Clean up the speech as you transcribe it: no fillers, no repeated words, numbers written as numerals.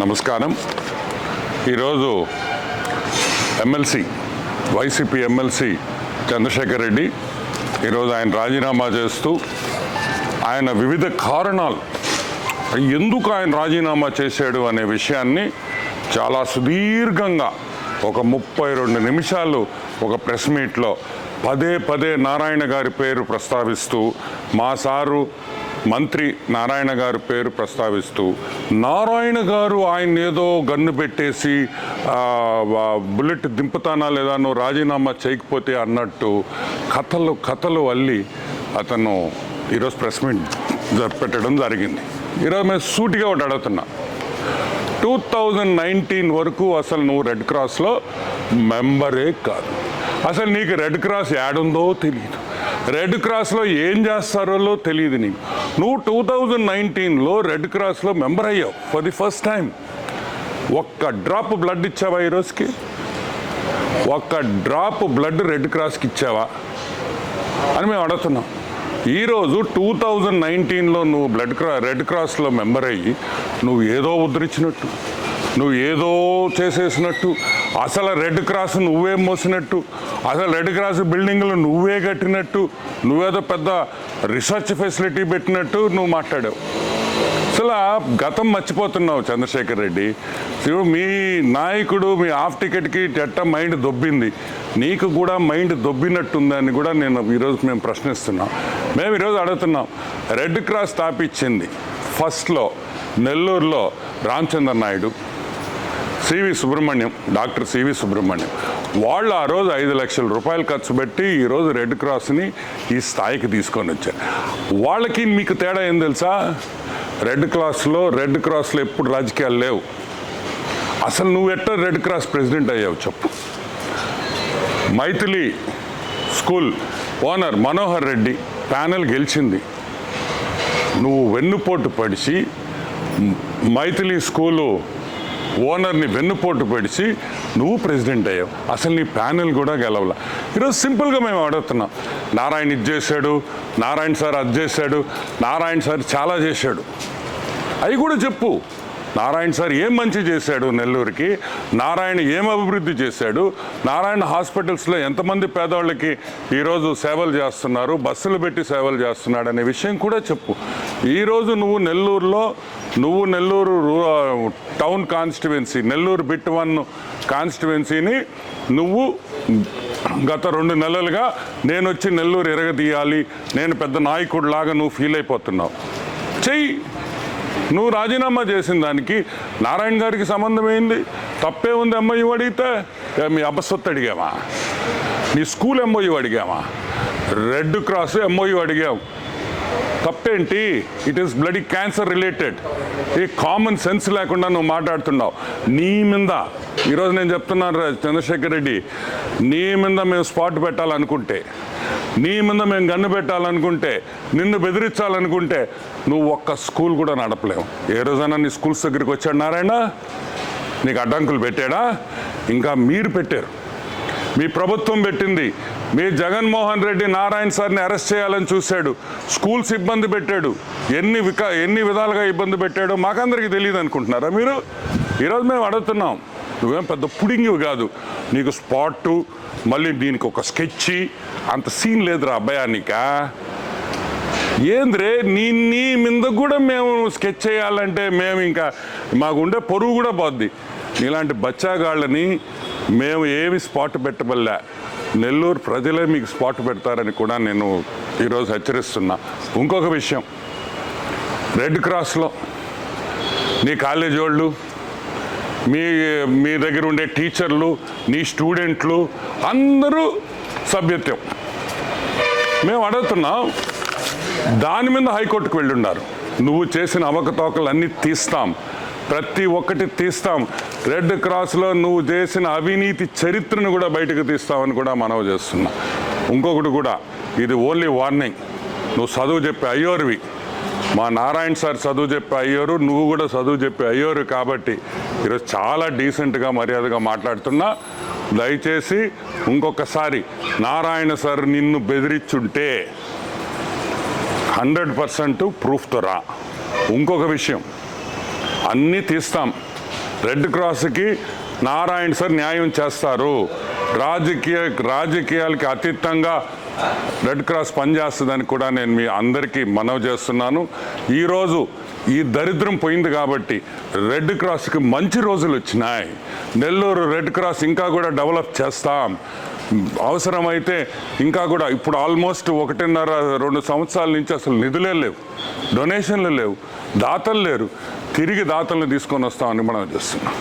నమస్కారం. ఈరోజు MLC YCP MLC Chandrasekhar Reddy ఈరోజు ఆయన రాజీనామా చేస్తూ ఆయన వివిధ కారణాలు ఎందుకు ఆయన రాజీనామా చేశాడు అనే విషయాన్ని చాలా సుదీర్ఘంగా ఒక 32 నిమిషాలు ఒక ప్రెస్ మీట్లో పదే నారాయణ గారి పేరు ప్రస్తావిస్తూ మా సారు మంత్రి నారాయణ గారి పేరు ప్రస్తావిస్తూ నారాయణ గారు ఆయన ఏదో గన్ను పెట్టేసి బుల్లెట్ దింపుతానా లేదా నువ్వు రాజీనామా చేయకపోతే అన్నట్టు కథలు అల్లి అతను ఈరోజు ప్రెస్ మీట్ పెట్టడం జరిగింది. ఈరోజు మేము సూటిగా ఒకటి అడుగుతున్నా, 2019 వరకు అసలు నువ్వు రెడ్ క్రాస్లో మెంబరే కాదు. అసలు నీకు రెడ్ క్రాస్ యాడుందో తెలియదు, రెడ్ క్రాస్లో ఏం చేస్తారో తెలియదు. నువ్వు 2019లో రెడ్ క్రాస్లో మెంబర్ అయ్యావు ఫర్ ది ఫస్ట్ టైం. ఒక్క డ్రాప్ బ్లడ్ ఇచ్చావా ఈరోజుకి? ఒక్క డ్రాప్ బ్లడ్ రెడ్ క్రాస్కి ఇచ్చావా అని మేము అడుగుతున్నాం. ఈరోజు 2019లో నువ్వు రెడ్ క్రాస్లో మెంబర్ అయ్యి నువ్వు ఏదో ఉద్ధరించినట్టు, నువ్వు ఏదో చేసేసినట్టు, అసలు రెడ్ క్రాస్ నువ్వే మోసినట్టు, అసలు రెడ్ క్రాస్ బిల్డింగ్లు నువ్వే కట్టినట్టు, నువ్వేదో పెద్ద రీసెర్చ్ ఫెసిలిటీ పెట్టినట్టు నువ్వు మాట్లాడావు. అసలు గతం మర్చిపోతున్నావు చంద్రశేఖర్ రెడ్డి. మీ నాయకుడు మీ హాఫ్ టికెట్కి ఎట్ట మైండ్ దొబ్బింది, నీకు కూడా మైండ్ దొబ్బినట్టుందని కూడా మేము ప్రశ్నిస్తున్నాం. మేము ఈరోజు అడుగుతున్నాం, రెడ్ క్రాస్ స్థాపించింది ఫస్ట్లో నెల్లూరులో రామచంద్ర నాయుడు, డాక్టర్ సివి సుబ్రహ్మణ్యం వాళ్ళు ఆ రోజు 5 లక్షల రూపాయలు ఖర్చు పెట్టి ఈరోజు రెడ్ క్రాస్ని ఈ స్థాయికి తీసుకొని వచ్చారు. వాళ్ళకి మీకు తేడా ఏం తెలుసా? రెడ్ క్రాస్లో ఎప్పుడు రాజకీయాలు లేవు. అసలు నువ్వు ఎట్లా రెడ్ క్రాస్ ప్రెసిడెంట్ అయ్యావు చెప్పు? Maithili school owner Manohar Reddy panel గెలిచింది, నువ్వు వెన్నుపోటు పడిచి మైథిలి స్కూలు ఓనర్ని వెన్నుపోటు పడిచి నువ్వు ప్రెసిడెంట్ అయ్యావు. అసలు నీ ప్యానెల్ కూడా గెలవలా. ఈరోజు సింపుల్గా మేము అడుగుతున్నాం, నారాయణ ఇది చేశాడు, నారాయణ సార్ అది చేశాడు, నారాయణ సార్ చాలా చేశాడు, అవి కూడా చెప్పు. నారాయణ సార్ ఏం మంచి చేశాడు నెల్లూరుకి, నారాయణ ఏం అభివృద్ధి చేశాడు, నారాయణ హాస్పిటల్స్లో ఎంతమంది పేదవాళ్ళకి ఈరోజు సేవలు చేస్తున్నారు, బస్సులు పెట్టి సేవలు చేస్తున్నాడు అనే విషయం కూడా చెప్పు. ఈరోజు నువ్వు Nellore town constituency, Nellore bit 1 కాన్స్టిట్యువెన్సీని నువ్వు గత 2 నెలలుగా నేను వచ్చి నెల్లూరు ఎరగదీయాలి, నేను పెద్ద నాయకుడిలాగా నువ్వు ఫీల్ అయిపోతున్నావు. చెయ్యి. నువ్వు రాజీనామా చేసిన దానికి నారాయణ గారికి సంబంధం ఏంది? తప్పే ఉంది. ఎంఓయూ అడిగితే మీ అబ్బసొత్తు అడిగామా? నీ స్కూల్ ఎంఓయూ అడిగామా? రెడ్ క్రాస్ ఎంఓయూ అడిగావు, తప్పేంటి? It is bloody cancer related. ఈ కామన్ సెన్స్ లేకుండా నువ్వు మాట్లాడుతున్నావు. నీ మీద ఈరోజు నేను చెప్తున్నాను చంద్రశేఖర్ రెడ్డి, నీ మీద మేము స్పాట్ పెట్టాలనుకుంటే, నీ మీద మేము గన్ను పెట్టాలనుకుంటే, నిన్ను బెదిరించాలనుకుంటే నువ్వు ఒక్క స్కూల్ కూడా నడపలేవు. ఏ రోజైనా నీ స్కూల్స్ దగ్గరికి వచ్చాడు నారాయణ? నీకు అడ్డంకులు పెట్టాడా? ఇంకా మీరు పెట్టారు, మీ ప్రభుత్వం పెట్టింది. మీ జగన్మోహన్ రెడ్డి నారాయణ సార్ని అరెస్ట్ చేయాలని చూశాడు, స్కూల్స్ ఇబ్బంది పెట్టాడు, ఎన్ని విధాలుగా ఇబ్బంది పెట్టాడో మాకందరికీ తెలియదు అనుకుంటున్నారా మీరు? ఈరోజు మేము అడుగుతున్నాం, నువ్వేం పెద్ద పుడింగివి కాదు, నీకు స్పాటు మళ్ళీ దీనికి ఒక స్కెచ్ అంత సీన్ లేదురా అబ్బాయా నీకా? ఏంద్రే నీ మీద కూడా మేము స్కెచ్ చేయాలంటే మేము ఇంకా మాకుండే పొరుగు కూడా పోద్ది. ఇలాంటి బచ్చాగాళ్ళని మేము ఏమి స్పాట్ పెట్టబల్లా, నెల్లూరు ప్రజలే మీకు స్పాట్ పెడతారని కూడా నేను ఈరోజు హెచ్చరిస్తున్నా. ఇంకొక విషయం, రెడ్ క్రాస్లో నీ కాలేజీ వాళ్ళు, మీ దగ్గర ఉండే టీచర్లు, నీ స్టూడెంట్లు అందరూ సభ్యత్వం. మేము అడుగుతున్నాం, దాని మీద హైకోర్టుకు వెళ్ళున్నారు. నువ్వు చేసిన అవకతవకలు అన్నీ తీస్తాం, ప్రతి ఒక్కటి తీస్తాం. రెడ్ క్రాస్లో నువ్వు చేసిన అవినీతి చరిత్రను కూడా బయటకు తీస్తామని కూడా మనవి చేస్తున్నా. ఇంకొకటి కూడా, ఇది ఓన్లీ వార్నింగ్. నువ్వు చదువు చెప్పే అయ్యోరువి, మా నారాయణ సార్ చదువు చెప్పే అయ్యోరు, నువ్వు కూడా చదువు చెప్పే అయ్యోరు. కాబట్టి ఈరోజు చాలా డీసెంట్గా మర్యాదగా మాట్లాడుతున్నా. దయచేసి ఇంకొకసారి నారాయణ సార్ నిన్ను బెదిరించుంటే 100% ప్రూఫ్తో రా. ఇంకొక విషయం, అన్నీ తీస్తాం, రెడ్ క్రాస్కి నారాయణ సార్ న్యాయం చేస్తారు. రాజకీయాలకి అతీతంగా రెడ్ క్రాస్ పనిచేస్తుందని కూడా నేను మీ అందరికీ మనవి చేస్తున్నాను. ఈరోజు ఈ దరిద్రం పోయింది కాబట్టి రెడ్ క్రాస్కి మంచి రోజులు వచ్చినాయి. నెల్లూరు రెడ్ క్రాస్ ఇంకా కూడా డెవలప్ చేస్తాం. అవసరమైతే ఇంకా కూడా ఇప్పుడు ఆల్మోస్ట్ 1.5-2 సంవత్సరాల నుంచి అసలు నిధులే లేవు, డొనేషన్లు లేవు, దాతలు లేరు. తిరిగి దాతలను తీసుకొని వస్తామని మనం చేస్తున్నాం.